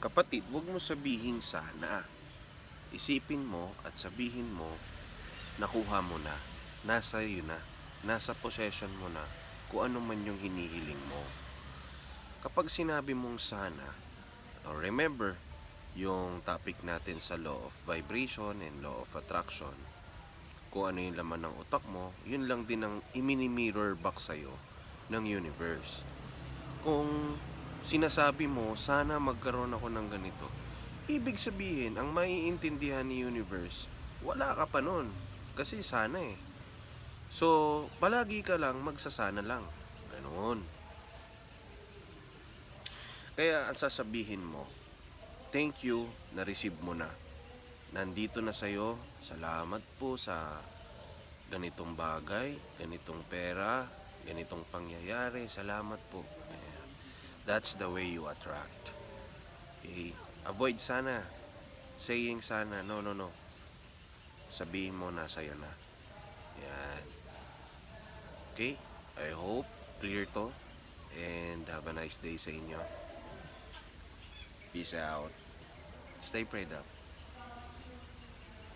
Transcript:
Kapatid, huwag mo sabihin sana. Isipin mo at sabihin mo, nakuha mo na, nasa iyo na, nasa possession mo na, kung ano man yung hinihiling mo. Kapag sinabi mong sana, or remember, yung topic natin sa law of vibration and law of attraction, kung ano yung laman ng utak mo, yun lang din ang imini-mirror back sa'yo ng universe. Kung sinasabi mo, sana magkaroon ako ng ganito, ibig sabihin, ang maiintindihan ni universe, wala ka pa nun. Kasi sana eh. So, palagi ka lang magsasana lang. Ganon. Kaya ang sasabihin mo, thank you, na-receive mo na. Nandito na sa'yo, salamat po sa ganitong bagay, ganitong pera, ganitong pangyayari, salamat po. That's the way you attract. Okay? Avoid sana. Saying sana. No, no, no. Sabihin mo na sa'yo na. Yan. Okay? I hope clear to. And have a nice day sa inyo. Peace out. Stay prayed up.